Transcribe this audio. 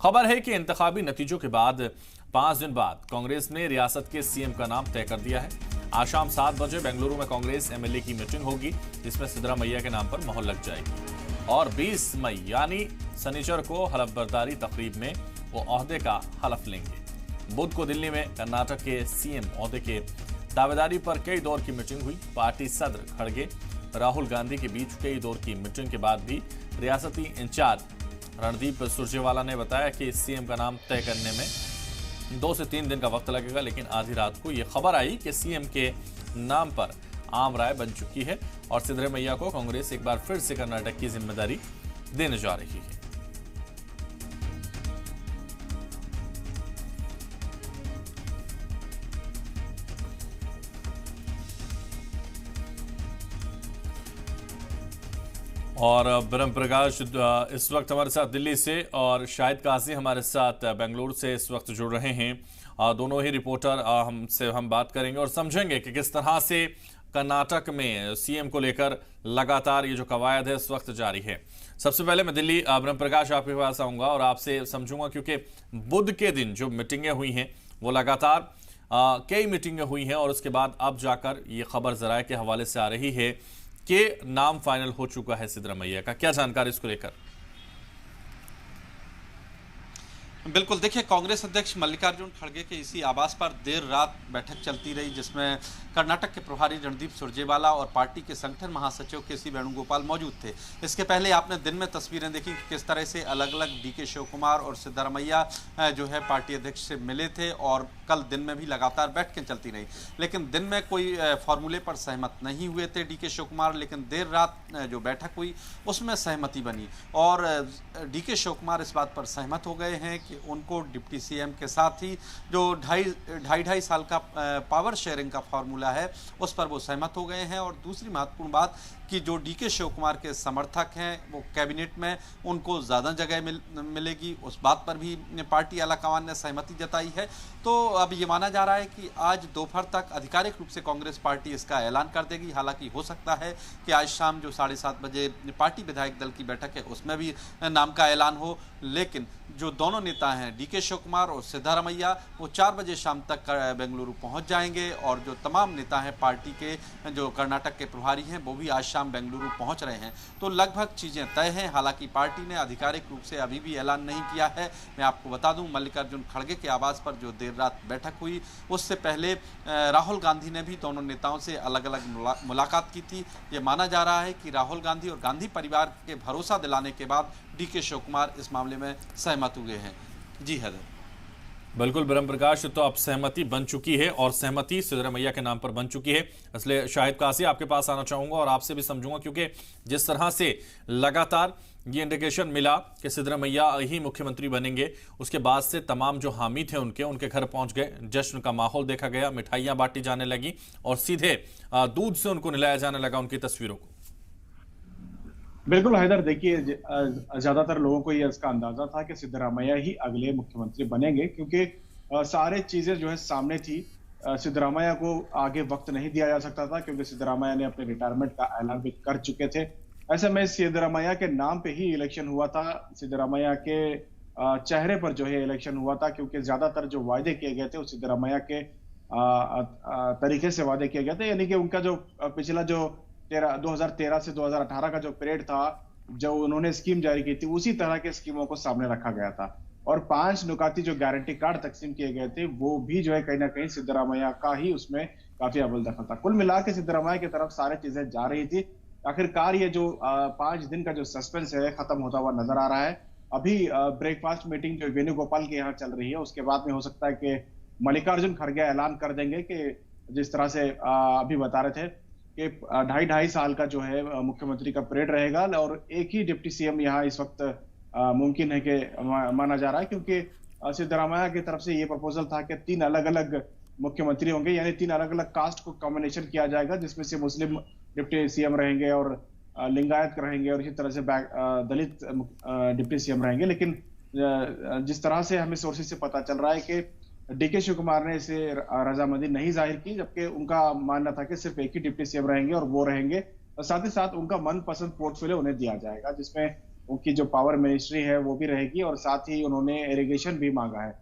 खबर है कि इंतखाबी नतीजों के बाद 5 दिन बाद कांग्रेस ने रियासत के सीएम का नाम तय कर दिया है। आज शाम 7 बजे बेंगलुरु में कांग्रेस एमएलए की मीटिंग होगी, जिसमें सिद्धरामैया के नाम पर मोहर लग जाएगी और 20 मई यानी शनिचर को हलफबरदारी तकरीब में वो ओहदे का हलफ लेंगे। बुध को दिल्ली में कर्नाटक के सीएम ओहदे के दावेदारी पर कई दौर की मीटिंग हुई। पार्टी सदर खड़गे राहुल गांधी के बीच कई दौर की मीटिंग के बाद भी रियासती इंचार्ज रणदीप सुरजेवाला ने बताया कि सीएम का नाम तय करने में 2 से 3 दिन का वक्त लगेगा, लेकिन आधी रात को यह खबर आई कि सीएम के नाम पर आम राय बन चुकी है और सिद्धरामैया को कांग्रेस एक बार फिर से कर्नाटक की जिम्मेदारी देने जा रही है। और ब्रह्म प्रकाश इस वक्त हमारे साथ दिल्ली से और शाहिद काजी हमारे साथ बेंगलुरु से इस वक्त जुड़ रहे हैं। दोनों ही रिपोर्टर हम बात करेंगे और समझेंगे कि किस तरह से कर्नाटक में सीएम को लेकर लगातार ये जो कवायद है इस वक्त जारी है। सबसे पहले मैं दिल्ली ब्रह्म प्रकाश आपके पास आऊँगा और आपसे समझूंगा, क्योंकि बुध के दिन जो मीटिंगें हुई हैं वो लगातार कई मीटिंगें हुई हैं और उसके बाद अब जाकर ये खबर जराये के हवाले से आ रही है कि नाम फाइनल हो चुका है सिद्धरामैया का। क्या जानकारी इसको लेकर? बिल्कुल, देखिए, कांग्रेस अध्यक्ष मल्लिकार्जुन खड़गे के इसी आवास पर देर रात बैठक चलती रही, जिसमें कर्नाटक के प्रभारी रणदीप सुरजेवाला और पार्टी के संगठन महासचिव के.सी. वेणुगोपाल मौजूद थे। इसके पहले आपने दिन में तस्वीरें देखी कि किस तरह से अलग अलग डीके शिव कुमार और सिद्धरामैया जो है पार्टी अध्यक्ष से मिले थे और कल दिन में भी लगातार बैठकें चलती रही। लेकिन दिन में कोई फॉर्मूले पर सहमत नहीं हुए थे डीके शिव कुमार, लेकिन देर रात जो बैठक हुई उसमें सहमति बनी और डीके शिव कुमार इस बात पर सहमत हो गए हैं कि उनको डिप्टी सीएम के साथ ही जो ढाई साल का पावर शेयरिंग का फॉर्मूला है उस पर वो सहमत हो गए हैं। और दूसरी महत्वपूर्ण बात कि जो डीके शिव कुमार के समर्थक हैं वो कैबिनेट में उनको ज़्यादा जगह मिलेगी, उस बात पर भी पार्टी आलाकमान ने सहमति जताई है। तो अब ये माना जा रहा है कि आज दोपहर तक आधिकारिक रूप से कांग्रेस पार्टी इसका ऐलान कर देगी। हालांकि हो सकता है कि आज शाम जो 7:30 बजे पार्टी विधायक दल की बैठक है उसमें भी नाम का ऐलान हो, लेकिन जो दोनों नेता हैं डीके शिव कुमार और सिद्धरामैया वो 4 बजे शाम तक बेंगलुरु पहुंच जाएंगे और जो तमाम नेता हैं पार्टी के जो कर्नाटक के प्रभारी हैं वो भी आज शाम बेंगलुरु पहुंच रहे हैं। तो लगभग चीज़ें तय हैं। हालांकि पार्टी ने आधिकारिक रूप से अभी भी ऐलान नहीं किया है। मैं आपको बता दूं, मल्लिकार्जुन खड़गे के आवास पर जो देर रात बैठक हुई उससे पहले राहुल गांधी ने भी दोनों नेताओं से अलग अलग मुलाकात की थी। ये माना जा रहा है कि राहुल गांधी और गांधी परिवार के भरोसा दिलाने के बाद डीके शिव कुमार इस मामले में सहमत हुए हैं। जी हैदर। बिल्कुल ब्रह्म प्रकाश, तो अब सहमति बन चुकी है और सहमति सिद्धरामैया के नाम पर बन चुकी है। इसलिए शाहिद काजी आपके पास आना चाहूंगा और आपसे भी समझूंगा, क्योंकि जिस तरह से लगातार ये इंडिकेशन मिला कि सिद्धरामैया ही मुख्यमंत्री बनेंगे, उसके बाद से तमाम जो हामी थे उनके घर पहुंच गए, जश्न का माहौल देखा गया, मिठाइयां बांटी जाने लगी और सीधे दूध से उनको नहलाया जाने लगा उनकी तस्वीरों को। बिल्कुल हैदर, देखिए, ज्यादातर लोगों को ये इसका अंदाजा था कि सिद्धरामैया ही अगले मुख्यमंत्री बनेंगे, क्योंकि सारे चीजें जो है सामने थी। सिद्धरामैया को आगे वक्त नहीं दिया जा सकता था क्योंकि सिद्धरामैया ने अपने रिटायरमेंट का ऐलान भी कर चुके थे। ऐसे में सिद्धरामैया के नाम पे ही इलेक्शन हुआ था, सिद्धरामैया के चेहरे पर जो है इलेक्शन हुआ था, क्योंकि ज्यादातर जो वायदे किए गए थे वो सिद्धरामैया के तरीके से वादे किए गए थे। यानी कि उनका जो पिछला जो 2013 से 2018 का जो पीरियड था, जो उन्होंने स्कीम जारी की थी, उसी तरह के स्कीमों को सामने रखा गया था और 5 नुकाती जो गारंटी कार्ड तकसीम किए गए थे वो भी जो है कहीं ना कहीं सिद्धरामैया का ही उसमें काफी अव्वल दखल था। कुल मिला के सिद्धरामैया की तरफ सारी चीजें जा रही थी। आखिरकार ये जो 5 दिन का जो सस्पेंस है खत्म होता हुआ नजर आ रहा है। अभी ब्रेकफास्ट मीटिंग जो वेणुगोपाल के यहाँ चल रही है, उसके बाद में हो सकता है कि मल्लिकार्जुन खड़गे ऐलान कर देंगे कि जिस तरह से अभी बता रहे थे कि 2.5 साल का जो है मुख्यमंत्री का पीरियड रहेगा और एक ही डिप्टी सीएम यहाँ इस वक्त मुमकिन है कि माना जा रहा है, क्योंकि सिद्धरामैया की तरफ से ये प्रपोजल था कि 3 अलग अलग मुख्यमंत्री होंगे, यानी 3 अलग अलग कास्ट को कॉम्बिनेशन किया जाएगा, जिसमें से मुस्लिम डिप्टी सीएम रहेंगे और लिंगायत रहेंगे और इसी तरह से दलित डिप्टी सीएम रहेंगे। लेकिन जिस तरह से हमें सोर्सेज से पता चल रहा है कि डीके शिव कुमार ने इसे रजामंदी नहीं जाहिर की, जबकि उनका मानना था कि सिर्फ एक ही डिप्टी सीएम रहेंगे और वो रहेंगे, और साथ ही साथ उनका मनपसंद पोर्टफोलियो उन्हें दिया जाएगा, जिसमें उनकी जो पावर मिनिस्ट्री है वो भी रहेगी और साथ ही उन्होंने इरिगेशन भी मांगा है।